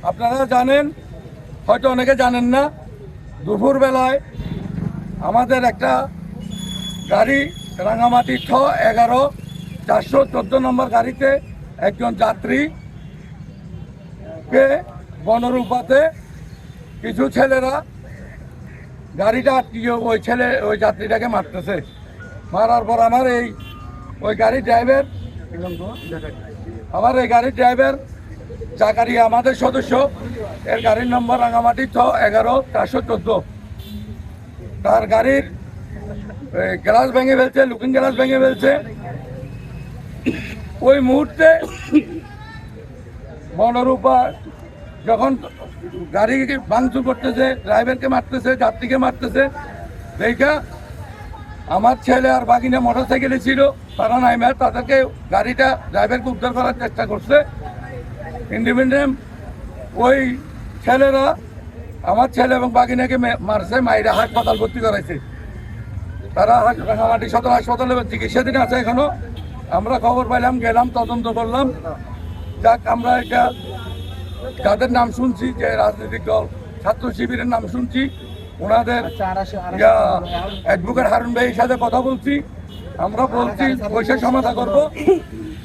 আপনারা জানেন, হয়তো অনেকে জানেন না, দুপুরবেলায় আমাদের একটা গাড়ি রাঙামাটি 11-414 নম্বর গাড়িতে একজন যাত্রীকে বনরূপাতে কিছু ছেলেরা গাড়িটা আটকিয়ে ওই যাত্রীটাকে মারতেছে। মারার পর আমার এই গাড়ির ড্রাইভার চাকারিয়া আমাদের সদস্য, এর গাড়ির নম্বর রাঙামাটি 11-414। তার গাড়ির গ্লাস ভেঙে ফেলছে, লুকিং গ্লাস ভেঙে ফেলছে। ওই মুহূর্তে বনরূপা যখন গাড়িকে ভাঙচুর করতেছে, ড্রাইভারকে মারতেছে, যাত্রীকে মারতেছে, দেখা আমার ছেলে আর বাগিনা মোটরসাইকেলে ছিল, তারা নাইমে তাদেরকে গাড়িটা ড্রাইভারকে উদ্ধার করার চেষ্টা করছে। ইন্ডিপেন্ডেন্ট ওই ছেলেরা আমার ছেলে এবং বাগিনাকে মারছে, মাইরা হাসপাতাল ভর্তি করাইছে। তারা রাঙামাটি সদর হাসপাতালে চিকিৎসাধীন আছে এখনো। আমরা খবর পাইলাম, গেলাম, তদন্ত করলাম। যাক, আমরা এটা যাদের নাম শুনছি, যে রাজনৈতিক দল ছাত্র শিবিরের নাম শুনছি, ওনাদের অ্যাডভোকেট হারুন ভাইয়ের সাথে কথা বলছি। আমরা বলছি বসে সমাধান করব।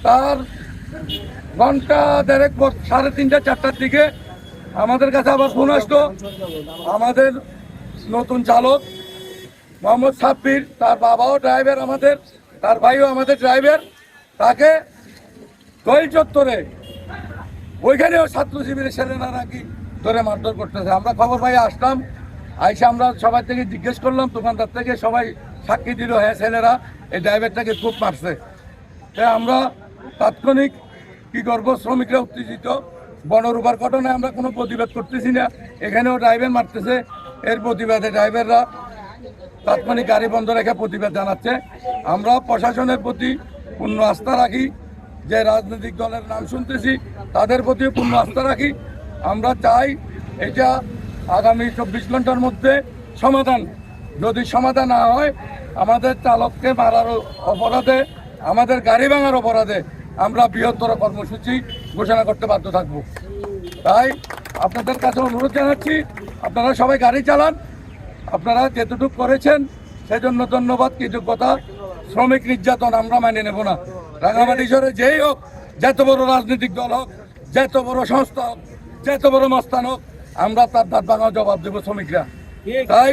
তার ঘন্টা দেড়েক পর 3:30-4টার দিকে আমাদের কাছে আবার ফোন আসতো। আমাদের নতুন চালক মোহাম্মদ সাব্বির, তার বাবাও ড্রাইভার আমাদের, তার ভাইও আমাদের ড্রাইভার, তাকে দোয়েল চত্বরে ওইখানেও ছাত্র শিবিরের ছেলেরা নাকি ধরে মারধর করতেছে। আমরা খবর পাই আসলাম, আইসা আমরা সবাই থেকে জিজ্ঞেস করলাম, দোকানদার থেকে সবাই সাক্ষী দিল, হ্যাঁ ছেলেরা এই ড্রাইভারটাকে খুব মারছে। তাই আমরা তাৎক্ষণিক কি করবো, শ্রমিকরা উত্তেজিত, বনরূপার ঘটনায় আমরা কোনো প্রতিবাদ করতেছি না, এখানেও ড্রাইভার মারতেছে। এর প্রতিবাদে ড্রাইভাররা তাৎক্ষণিক গাড়ি বন্ধ রেখে প্রতিবাদ জানাচ্ছে। আমরা প্রশাসনের প্রতি পূর্ণ আস্থা রাখি, যে রাজনৈতিক দলের নাম শুনতেছি তাদের প্রতিও পূর্ণ আস্থা রাখি। আমরা চাই এটা আগামী 24 ঘন্টার মধ্যে সমাধান। যদি সমাধান না হয়, আমাদের চালককে মারার অপরাধে, আমাদের গাড়ি ভাঙার অপরাধে আমরা বৃহত্তর কর্মসূচি ঘোষণা করতে বাধ্য থাকব। তাই আপনাদের কাছে অনুরোধ জানাচ্ছি, আপনারা সবাই গাড়ি চালান। আপনারা যেতটুকু করেছেন সেজন্য ধন্যবাদ, কৃতজ্ঞতা। শ্রমিক নির্যাতন আমরা মেনে নেব না। রাঙামাটি শহরে যেই হোক, যত বড় রাজনৈতিক দল হোক, যত বড় সংস্থা হোক, যত বড় মস্তান হোক, আমরা তার দাঁত ভাঙা জবাব দেবো শ্রমিকরা। তাই